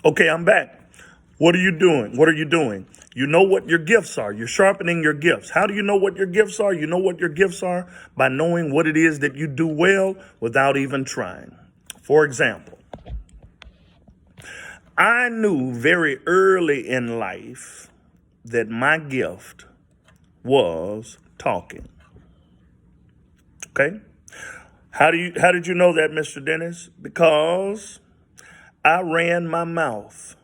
Okay, I'm back. What are you doing? What are you doing? You know what your gifts are. You're sharpening your gifts. How do you know what your gifts are? You know what your gifts are by knowing what it is that you do well without even trying. For example, I knew very early in life that my gift was talking. Okay? How did you know that, Mr. Dennis? Because I ran my mouth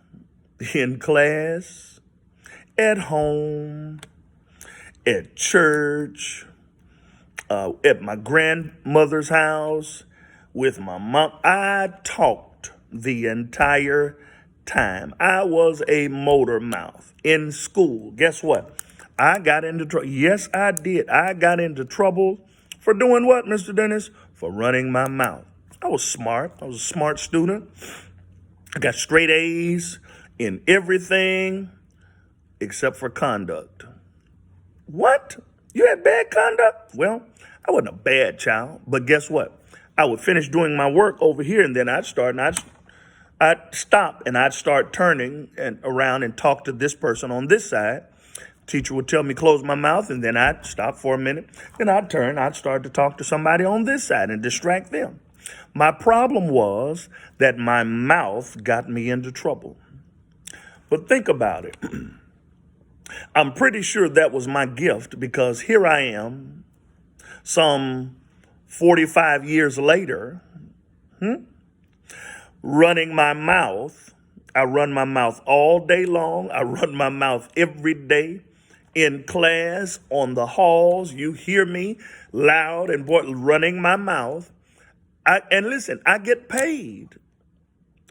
in class, at home, at church, at my grandmother's house, with my mom. I talked the entire time. I was a motor mouth in school. Guess what? I got into trouble. Yes, I did. I got into trouble for doing what, Mr. Dennis? For running my mouth. I was smart. I was a smart student. I got straight A's in everything except for conduct. What? You had bad conduct? Well, I wasn't a bad child, but guess what? I would finish doing my work over here, and then I'd stop and I'd start turning and around and talk to this person on this side. Teacher would tell me close my mouth, and then I'd stop for a minute. Then I'd start to talk to somebody on this side and distract them. My problem was that my mouth got me into trouble. But think about it. I'm pretty sure that was my gift, because here I am, some 45 years later, running my mouth. I run my mouth all day long. I run my mouth every day in class, on the halls. You hear me loud and running my mouth. And listen, I get paid.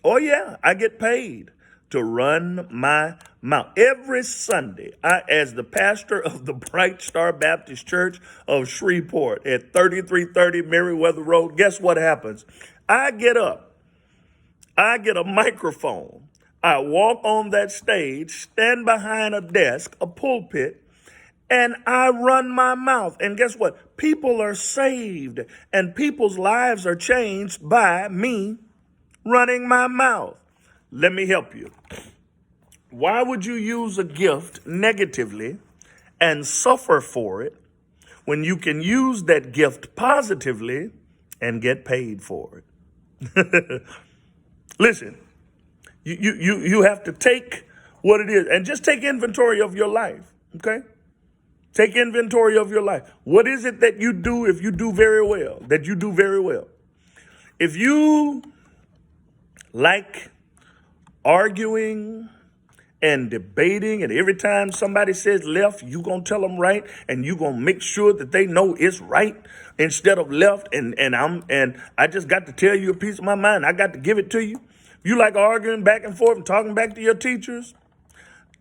Oh, yeah, I get paid to run my mouth. Every Sunday, as the pastor of the Bright Star Baptist Church of Shreveport at 3330 Meriwether Road, guess what happens? I get up. I get a microphone. I walk on that stage, stand behind a desk, a pulpit, and I run my mouth. And guess what? People are saved, and people's lives are changed by me running my mouth. Let me help you. Why would you use a gift negatively and suffer for it when you can use that gift positively and get paid for it? Listen, you have to take what it is and just take inventory of your life, okay? Take inventory of your life. What is it that you do if you do very well, that you do very well? If you like arguing and debating, and every time somebody says left, you gonna tell them right, and you gonna make sure that they know it's right instead of left, and I just got to tell you a piece of my mind. I got to give it to you. You like arguing back and forth and talking back to your teachers?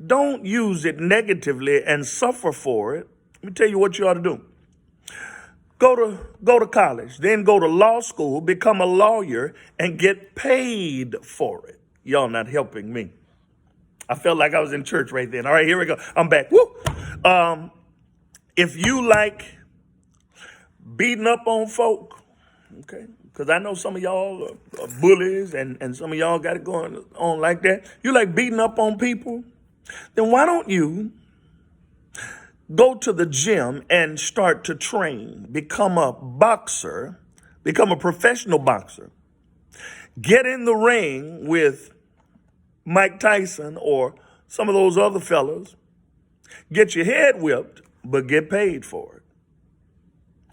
Don't use it negatively and suffer for it. Let me tell you what you ought to do. Go to college, then go to law school, become a lawyer, and get paid for it. Y'all not helping me. I felt like I was in church right then. All right, here we go. I'm back. Woo! If you like beating up on folk, okay, because I know some of y'all are bullies, and some of y'all got it going on like that. You like beating up on people? Then why don't you go to the gym and start to train, become a boxer, become a professional boxer. Get in the ring with Mike Tyson or some of those other fellas. Get your head whipped, but get paid for it.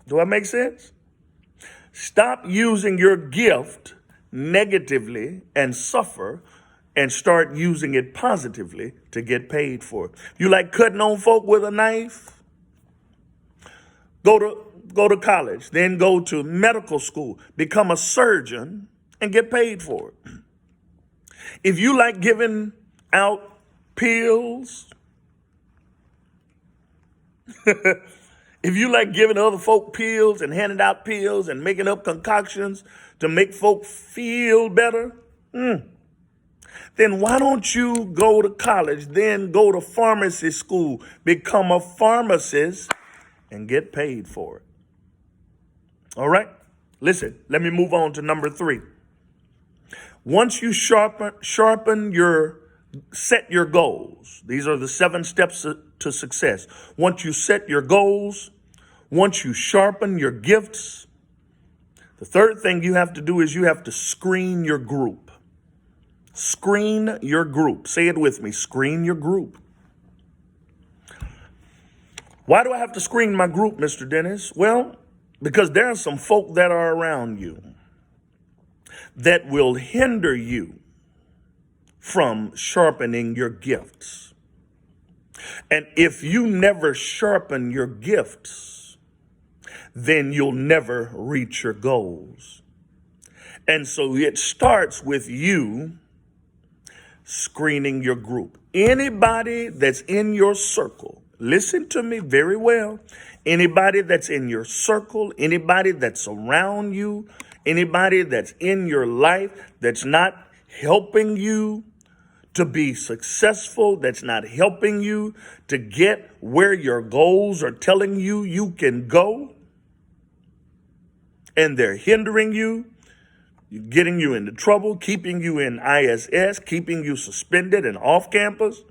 Do that make sense? Stop using your gift negatively and suffer, and start using it positively to get paid for it. You like cutting on folk with a knife? Go to college, then go to medical school, become a surgeon, and get paid for it. If you like giving out pills, if you like giving other folk pills and handing out pills and making up concoctions to make folk feel better, then why don't you go to college, then go to pharmacy school, become a pharmacist, and get paid for it? All right? Listen, let me move on to number 3. Once you set your goals. These are the 7 steps to success. Once you set your goals, once you sharpen your gifts, the third thing you have to do is you have to screen your group. Screen your group. Say it with me. Screen your group. Why do I have to screen my group, Mr. Dennis? Well, because there are some folk that are around you that will hinder you from sharpening your gifts. And if you never sharpen your gifts, then you'll never reach your goals. And so it starts with you screening your group. Anybody that's in your circle, listen to me very well. Anybody that's in your circle, anybody that's around you, anybody that's in your life that's not helping you to be successful, that's not helping you to get where your goals are telling you you can go, and they're hindering you, getting you into trouble, keeping you in ISS, keeping you suspended and off campus,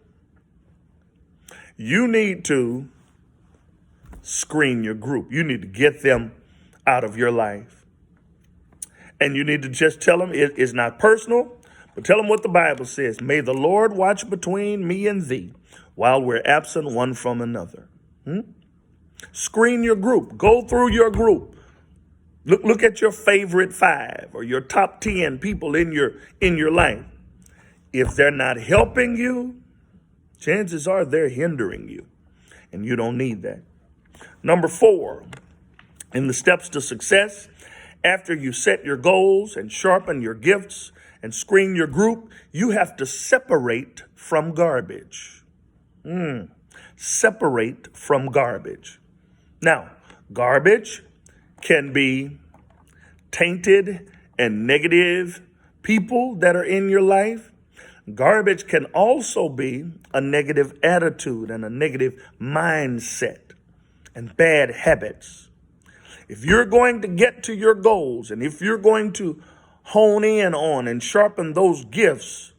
you need to screen your group. You need to get them out of your life. And you need to just tell them it's not personal, but tell them what the Bible says. May the Lord watch between me and thee while we're absent one from another. Screen your group. Go through your group. Look at your favorite 5 or your top 10 people in your life. If they're not helping you, chances are they're hindering you, and you don't need that. Number 4, in the steps to success, after you set your goals and sharpen your gifts and screen your group, you have to separate from garbage. Separate from garbage. Now, garbage can be tainted and negative people that are in your life. Garbage can also be a negative attitude and a negative mindset and bad habits. If you're going to get to your goals, and if you're going to hone in on and sharpen those gifts,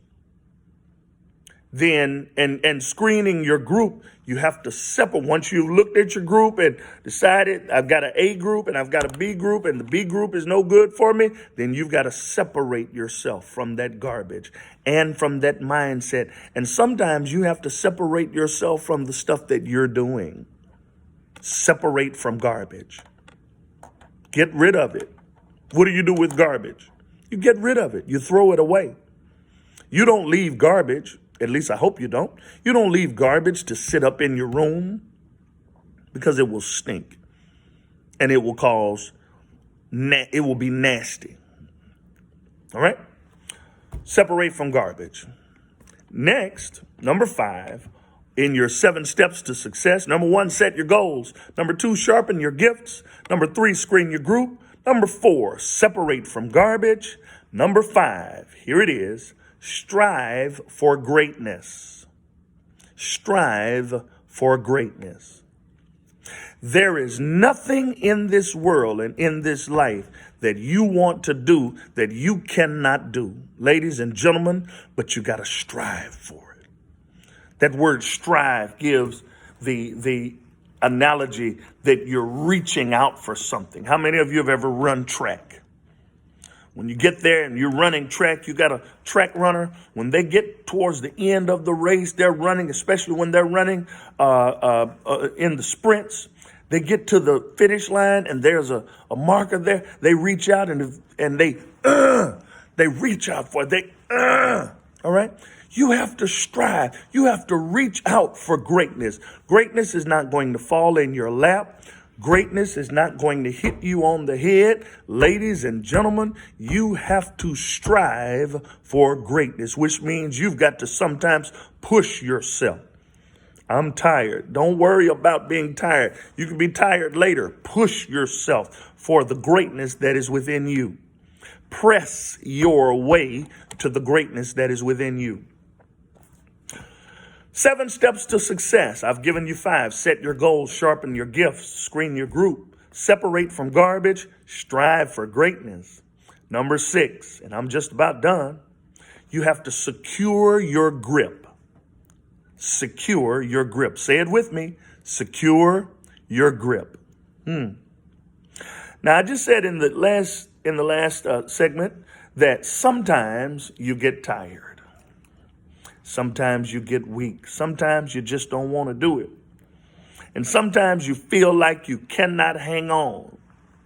then and screening your group, you have to separate. Once you've looked at your group and decided I've got an A group and I've got a B group and the B group is no good for me, then you've got to separate yourself from that garbage and from that mindset. And sometimes you have to separate yourself from the stuff that you're doing. Separate from garbage. Get rid of it. What do you do with garbage? You get rid of it. You throw it away. You don't leave garbage. At least I hope you don't. You don't leave garbage to sit up in your room, because it will stink and it will it will be nasty. All right? Separate from garbage. Next, number 5, in your 7 steps to success. Number 1, set your goals. Number 2, sharpen your gifts. Number 3, screen your group. Number 4, separate from garbage. Number 5, here it is. Strive for greatness. Strive for greatness. There is nothing in this world and in this life that you want to do that you cannot do, ladies and gentlemen, but you got to strive for it. That word strive gives the analogy that you're reaching out for something. How many of you have ever run track? When you get there and you're running track, you got a track runner. When they get towards the end of the race, they're running, especially when they're running in the sprints. They get to the finish line and there's a marker there. They reach out and they reach out for it. All right. You have to strive. You have to reach out for greatness. Greatness is not going to fall in your lap. Greatness is not going to hit you on the head. Ladies and gentlemen, you have to strive for greatness, which means you've got to sometimes push yourself. I'm tired. Don't worry about being tired. You can be tired later. Push yourself for the greatness that is within you. Press your way to the greatness that is within you. 7 steps to success. I've given you 5. Set your goals, sharpen your gifts, screen your group, separate from garbage, strive for greatness. Number 6, and I'm just about done, you have to secure your grip. Secure your grip. Say it with me. Secure your grip. Now, I just said in the last segment that sometimes you get tired. Sometimes you get weak. Sometimes you just don't want to do it. And sometimes you feel like you cannot hang on.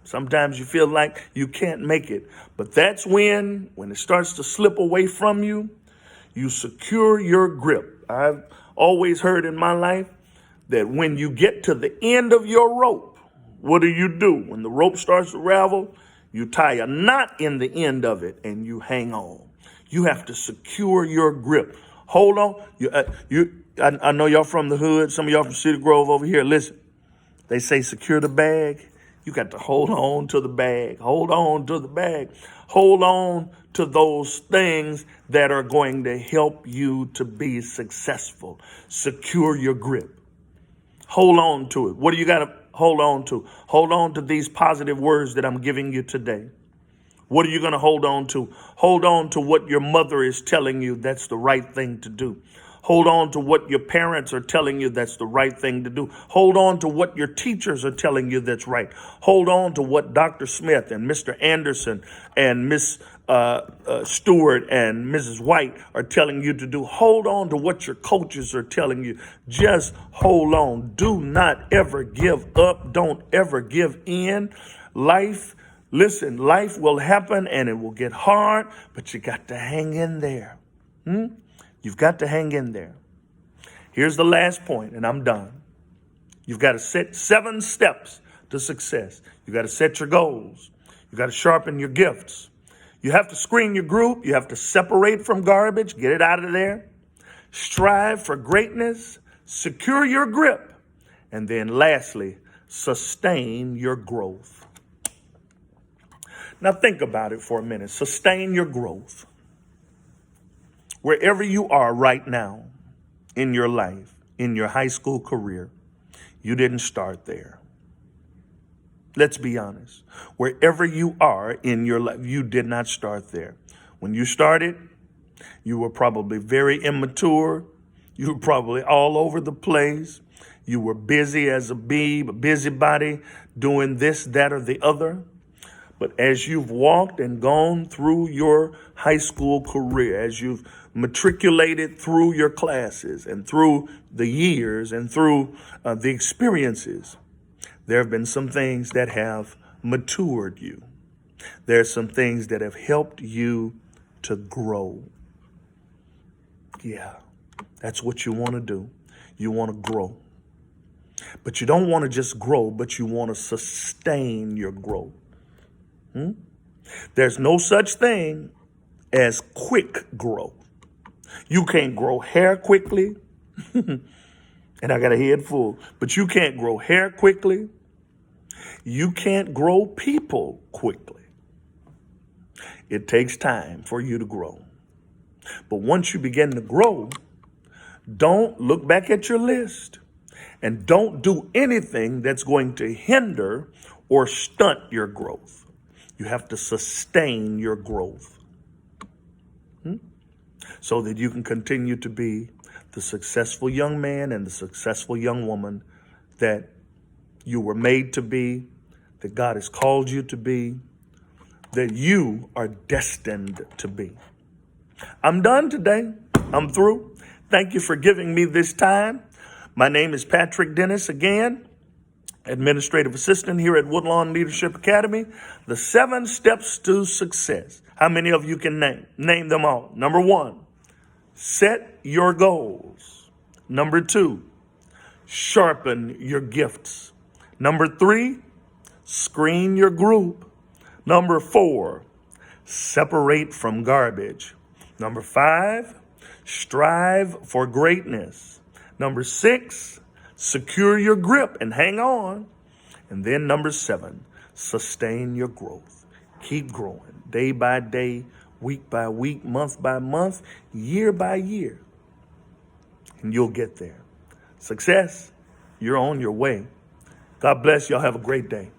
Sometimes you feel like you can't make it. But that's when it starts to slip away from you, you secure your grip. I've always heard in my life that when you get to the end of your rope, what do? When the rope starts to ravel, you tie a knot in the end of it and you hang on. You have to secure your grip. Hold on. I know y'all from the hood. Some of y'all from Cedar Grove over here. Listen, they say secure the bag. You got to hold on to the bag. Hold on to the bag. Hold on to those things that are going to help you to be successful. Secure your grip. Hold on to it. What do you got to hold on to? Hold on to these positive words that I'm giving you today. What are you going to hold on to? Hold on to what your mother is telling you that's the right thing to do. Hold on to what your parents are telling you that's the right thing to do. Hold on to what your teachers are telling you that's right. Hold on to what Dr. Smith and Mr. Anderson and Miss Stewart and Mrs. White are telling you to do. Hold on to what your coaches are telling you. Just hold on. Do not ever give up. Don't ever give in. Life will happen and it will get hard, but you got to hang in there. You've got to hang in there. Here's the last point, and I'm done. You've got to set 7 steps to success. You got to set your goals. You got to sharpen your gifts. You have to screen your group. You have to separate from garbage. Get it out of there. Strive for greatness. Secure your grip. And then lastly, sustain your growth. Now think about it for a minute. Sustain your growth. Wherever you are right now in your life, in your high school career, you didn't start there. Let's be honest. Wherever you are in your life, you did not start there. When you started, you were probably very immature. You were probably all over the place. You were busy as a bee, a busybody, doing this, that, or the other. But as you've walked and gone through your high school career, as you've matriculated through your classes and through the years and through the experiences, there have been some things that have matured you. There are some things that have helped you to grow. Yeah, that's what you want to do. You want to grow. But you don't want to just grow, but you want to sustain your growth. There's no such thing as quick growth. You can't grow hair quickly. And I got a head full, but you can't grow hair quickly. You can't grow people quickly. It takes time for you to grow. But once you begin to grow, don't look back at your list and don't do anything that's going to hinder or stunt your growth. You have to sustain your growth so that you can continue to be the successful young man and the successful young woman that you were made to be, that God has called you to be, that you are destined to be. I'm done today. I'm through. Thank you for giving me this time. My name is Patrick Dennis again, Administrative Assistant here at Woodlawn Leadership Academy. The 7 steps to success. How many of you can name? Name them all. Number 1, set your goals. Number 2, sharpen your gifts. Number 3, screen your group. Number 4, separate from garbage. Number 5, strive for greatness. Number 6, secure your grip and hang on. And then number 7, sustain your growth. Keep growing day by day, week by week, month by month, year by year. And you'll get there. Success, you're on your way. God bless. Y'all have a great day.